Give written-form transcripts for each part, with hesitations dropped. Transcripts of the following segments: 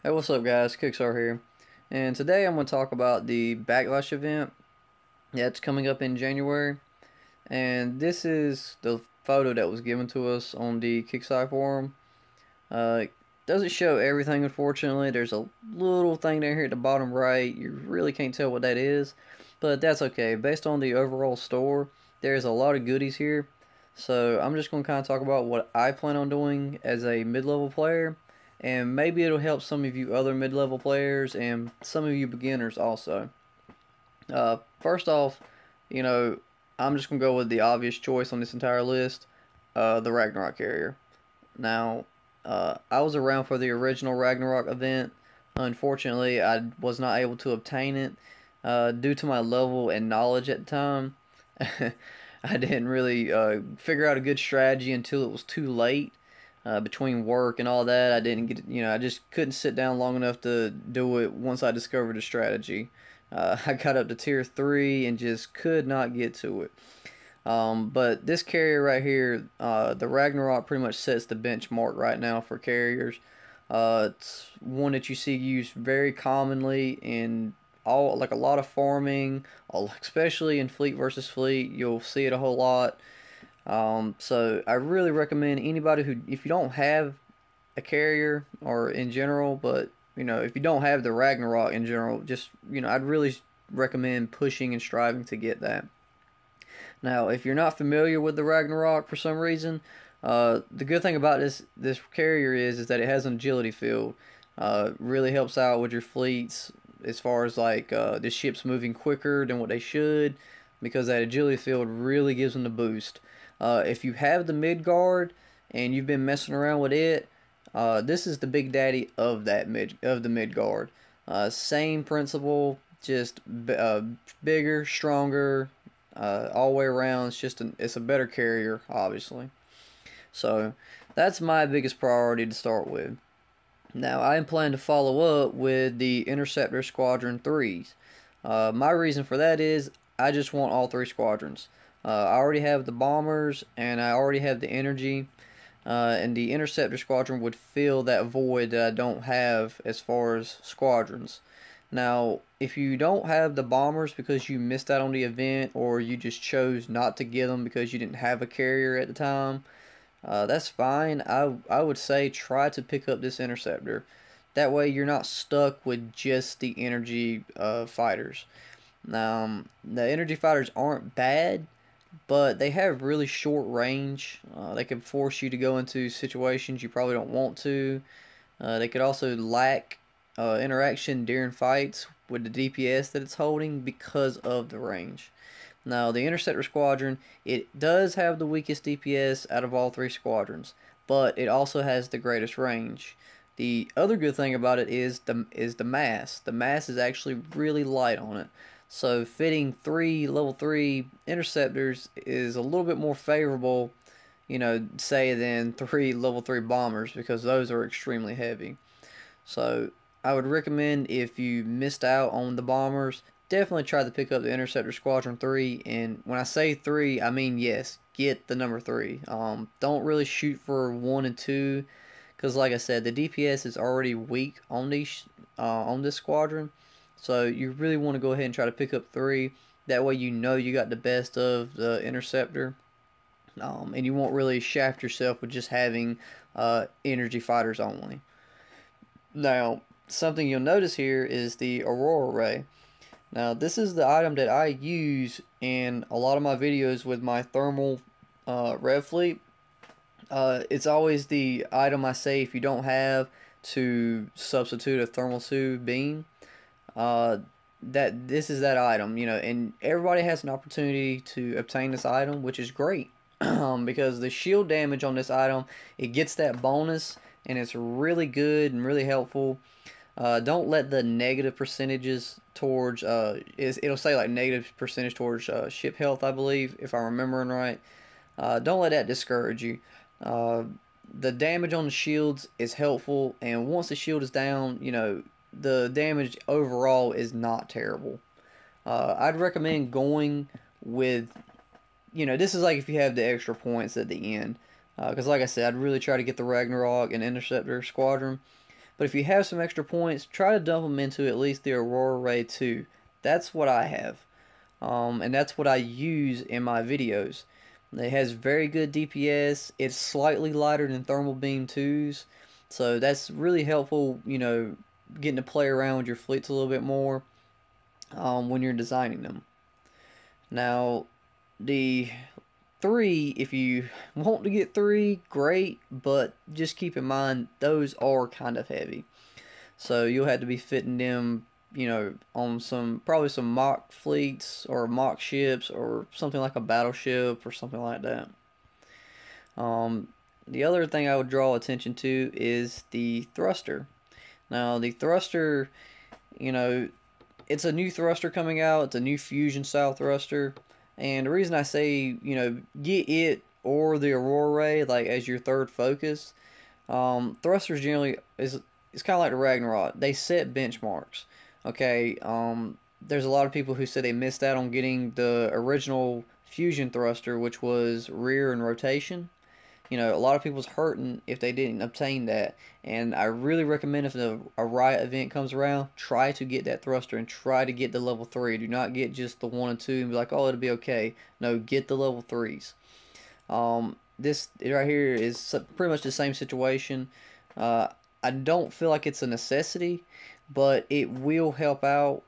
Hey, what's up, guys? Kixar here, and today I'm going to talk about the Backlash event that's coming up in January. And this is the photo that was given to us on the Kixar forum. It doesn't show everything, unfortunately. There's a little thing down here at the bottom right. You really can't tell what that is, but that's okay. Based on the overall store, there's a lot of goodies here. So I'm just going to kind of talk about what I plan on doing as a mid-level player, and maybe it'll help some of you other mid-level players and some of you beginners also. First off, you know, I'm just going to go with the obvious choice on this entire list, the Ragnarok carrier. Now, I was around for the original Ragnarok event. Unfortunately, I was not able to obtain it due to my level and knowledge at the time. I didn't really figure out a good strategy until it was too late. Between work and all that, I didn't get, I just couldn't sit down long enough to do it once I discovered a strategy. I got up to tier 3 and just could not get to it. But this carrier right here, the Ragnarok, pretty much sets the benchmark right now for carriers. It's one that you see used very commonly in like a lot of farming, especially in fleet versus fleet. You'll see it a whole lot. So I really recommend anybody who, if you don't have a carrier or in general, but if you don't have the Ragnarok in general, just I'd really recommend pushing and striving to get that. Now, if you're not familiar with the Ragnarok for some reason, the good thing about this carrier is that it has an agility field. Really helps out with your fleets as far as like the ships moving quicker than what they should, because that agility field really gives them the boost. If you have the Midgard and you've been messing around with it, this is the big daddy of the Midgard. Same principle, just bigger, stronger, all the way around. It's a better carrier, obviously. So that's my biggest priority to start with. Now I am planning to follow up with the Interceptor Squadron 3s. My reason for that is I just want all 3 squadrons. I already have the bombers and I already have the energy, and the Interceptor Squadron would fill that void that I don't have as far as squadrons. Now, if you don't have the bombers because you missed out on the event, or you just chose not to get them because you didn't have a carrier at the time, that's fine. I would say try to pick up this Interceptor. That way you're not stuck with just the energy fighters. Now, the energy fighters aren't bad, but they have really short range. They can force you to go into situations you probably don't want to. They could also lack interaction during fights with the DPS that it's holding because of the range. Now, the Interceptor Squadron, it does have the weakest DPS out of all 3 squadrons, but it also has the greatest range. The other good thing about it is the mass. The mass is actually really light on it. So fitting 3 level 3 interceptors is a little bit more favorable, say, than 3 level 3 bombers, because those are extremely heavy. So I would recommend, if you missed out on the bombers, definitely try to pick up the Interceptor Squadron 3. And when I say 3, I mean, yes, get the number 3. Don't really shoot for 1 and 2, because like I said, the DPS is already weak on this squadron. So you really want to go ahead and try to pick up 3. That way you got the best of the Interceptor. And you won't really shaft yourself with just having energy fighters only. Now, something you'll notice here is the Aurora Ray. Now, this is the item that I use in a lot of my videos with my thermal rev fleet. It's always the item I say if you don't have, to substitute a thermal suit beam. This is that item, and everybody has an opportunity to obtain this item, which is great. Because the shield damage on this item, it gets that bonus, and it's really good and really helpful. Don't let the negative percentages towards it'll say like negative percentage towards ship health, I believe, if I'm remembering right. Don't let that discourage you. The damage on the shields is helpful, and once the shield is down, the damage overall is not terrible. I'd recommend going with, this is like if you have the extra points at the end. Because like I said, I'd really try to get the Ragnarok and Interceptor Squadron. But if you have some extra points, try to dump them into at least the Aurora Ray 2. That's what I have. And that's what I use in my videos. It has very good DPS. It's slightly lighter than Thermal Beam 2's. So that's really helpful, you know, getting to play around with your fleets a little bit more when you're designing them. Now, the 3, if you want to get 3, great, but just keep in mind those are kind of heavy. So you'll have to be fitting them, you know, on probably some mock fleets or mock ships or something like a battleship or something like that. The other thing I would draw attention to is the thruster. Now, the thruster, you know, it's a new thruster coming out. It's a new fusion style thruster. And the reason I say, you know, get it or the Aurora Ray like as your third focus, thrusters generally it's kind of like the Ragnarok. They set benchmarks. Okay, there's a lot of people who said they missed out on getting the original fusion thruster, which was rear and rotation. You know, a lot of people's hurting if they didn't obtain that. And I really recommend if a Riot event comes around, try to get that thruster and try to get the level 3. Do not get just the 1 and 2 and be like, oh, it'll be okay. No, get the level 3s. This right here is pretty much the same situation. I don't feel like it's a necessity, but it will help out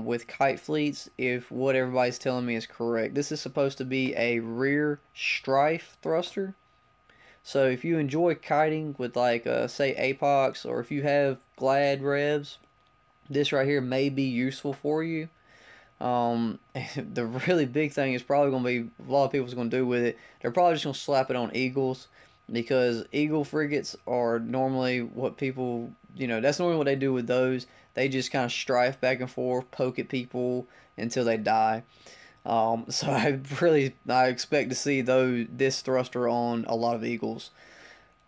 with kite fleets if what everybody's telling me is correct. This is supposed to be a rear strife thruster. So if you enjoy kiting with like say Apox, or if you have Glad revs, this right here may be useful for you. The really big thing is probably going to be a lot of people's going to do with it. They're probably just going to slap it on Eagles, because Eagle frigates are normally what people, you know, that's normally what they do with those. They just kind of strife back and forth, poke at people until they die. So I expect to see this thruster on a lot of Eagles.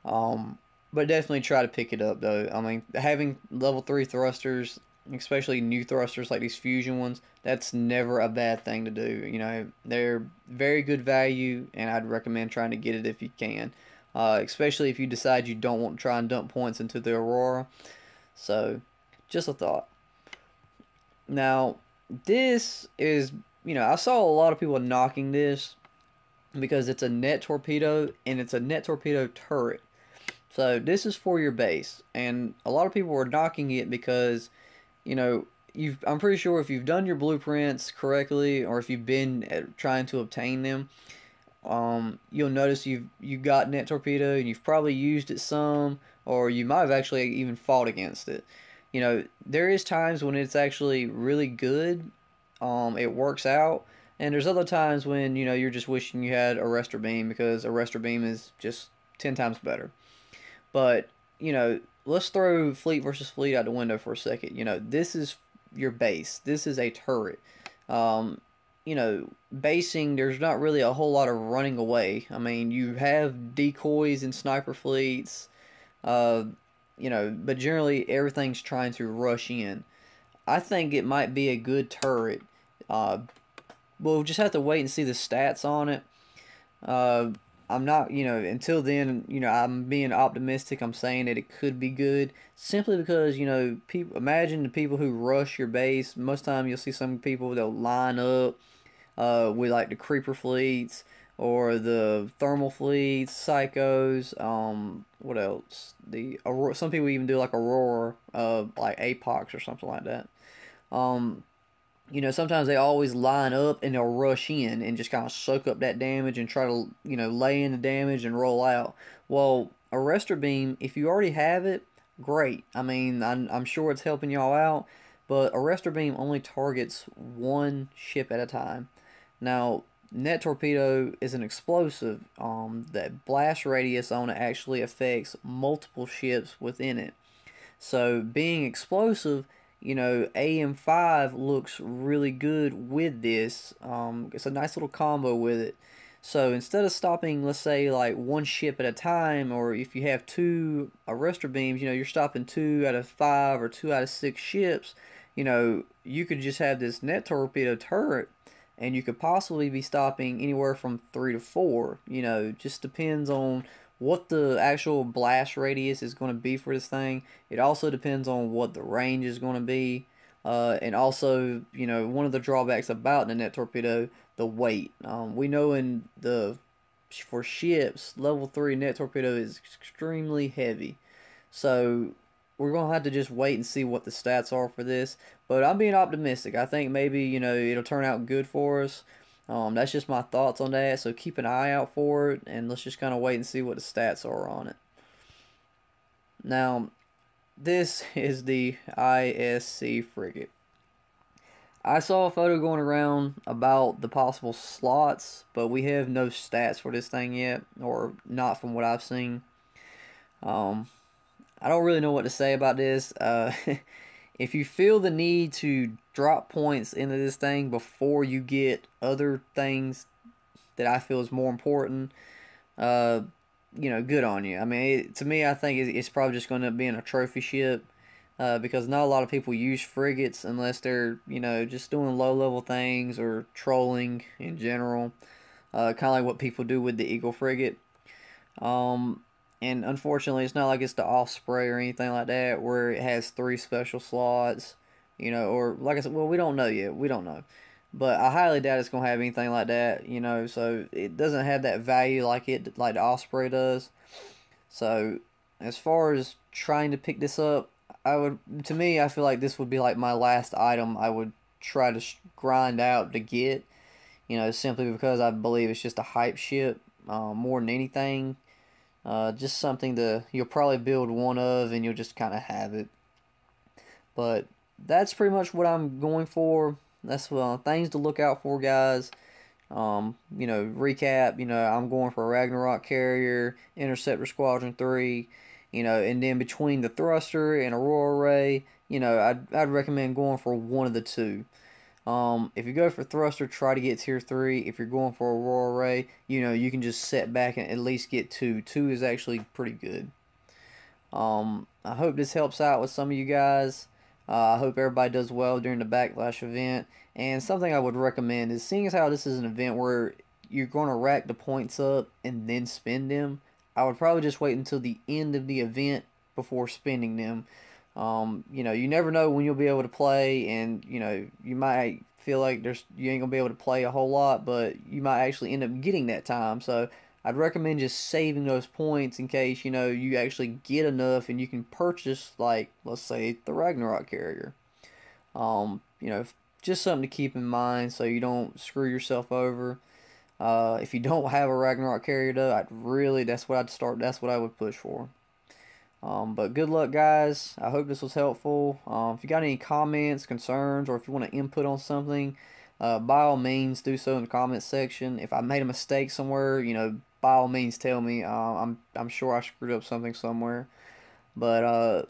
But definitely try to pick it up though. I mean, having level 3 thrusters, especially new thrusters like these fusion ones, that's never a bad thing to do. You know, they're very good value, and I'd recommend trying to get it if you can. Especially if you decide you don't want to try and dump points into the Aurora. So, just a thought. Now, this is, you know, I saw a lot of people knocking this because it's a net torpedo, and it's a net torpedo turret. So this is for your base, and a lot of people were knocking it because, you know, I'm pretty sure if you've done your blueprints correctly, or if you've been trying to obtain them, you'll notice you got net torpedo and you've probably used it some, or you might have actually even fought against it. You know, there is times when it's actually really good. It works out, and there's other times when, you know, you're just wishing you had Arrestor Beam, because Arrestor Beam is just 10 times better. But, you know, let's throw fleet versus fleet out the window for a second. You know, this is your base. This is a turret. You know, basing, there's not really a whole lot of running away. I mean, you have decoys and sniper fleets, you know, but generally everything's trying to rush in. I think it might be a good turret. We'll just have to wait and see the stats on it. I'm not, you know, until then, you know, I'm being optimistic. I'm saying that it could be good, simply because, you know, imagine the people who rush your base. Most of the time you'll see some people, they'll line up with like the creeper fleets or the thermal fleets, psychos, what else? Some people even do like Aurora, like Apox or something like that. You know, sometimes they always line up and they'll rush in and just kind of soak up that damage and try to, you know, lay in the damage and roll out. Well, Arrestor Beam, if you already have it, great. I mean, I'm sure it's helping y'all out, but Arrestor Beam only targets one ship at a time. Now, net torpedo is an explosive. That blast radius on it actually affects multiple ships within it. So, being explosive, you know, AM5 looks really good with this. It's a nice little combo with it. So instead of stopping, let's say, like one ship at a time, or if you have 2 Arrestor Beams, you know, you're stopping 2 out of 5 or 2 out of 6 ships, you know, you could just have this net torpedo turret, and you could possibly be stopping anywhere from 3 to 4. You know, just depends on what the actual blast radius is going to be for this thing. It also depends on what the range is going to be. And also, you know, one of the drawbacks about the net torpedo, the weight. We know for ships, level 3 net torpedo is extremely heavy. So we're going to have to just wait and see what the stats are for this. But I'm being optimistic. I think maybe, you know, it'll turn out good for us. That's just my thoughts on that. So keep an eye out for it, and let's just kind of wait and see what the stats are on it. Now, this is the IASC Frigate. I saw a photo going around about the possible slots, but we have no stats for this thing yet, or not from what I've seen. I don't really know what to say about this. If you feel the need to drop points into this thing before you get other things that I feel is more important, you know, good on you. I mean, to me, I think it's probably just going to be in a trophy ship, because not a lot of people use frigates unless they're, you know, just doing low-level things or trolling in general, kind of like what people do with the Eagle frigate. And unfortunately, it's not like it's the Osprey or anything like that where it has 3 special slots, you know, or like I said, well, we don't know yet. We don't know. But I highly doubt it's going to have anything like that, you know, so it doesn't have that value like the Osprey does. So as far as trying to pick this up, to me, I feel like this would be like my last item I would try to grind out to get, you know, simply because I believe it's just a hype ship, more than anything. Just something you'll probably build one of and you'll just kind of have it. But that's pretty much what I'm going for. That's things to look out for, guys. You know, recap, you know, I'm going for a Ragnarok carrier, Interceptor Squadron 3, you know, and then between the thruster and Aurora Ray, you know, I'd recommend going for one of the two. If you go for thruster, try to get tier 3. If you're going for Aurora Ray, you know, you can just set back and at least get 2. 2 is actually pretty good. I hope this helps out with some of you guys. I hope everybody does well during the Backlash event. And something I would recommend is, seeing as how this is an event where you're going to rack the points up and then spend them, I would probably just wait until the end of the event before spending them. You know, you never know when you'll be able to play, and, you know, you might feel like you ain't gonna be able to play a whole lot, but you might actually end up getting that time. So I'd recommend just saving those points in case, you know, you actually get enough and you can purchase, like, let's say, the Ragnarok carrier. You know, just something to keep in mind so you don't screw yourself over. If you don't have a Ragnarok carrier, though, that's what I would push for. But good luck, guys. I hope this was helpful. If you got any comments, concerns, or if you want to input on something, by all means do so in the comments section. If I made a mistake somewhere, you know, by all means tell me. I'm sure I screwed up something somewhere. But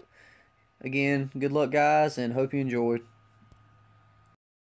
again, good luck, guys, and hope you enjoyed.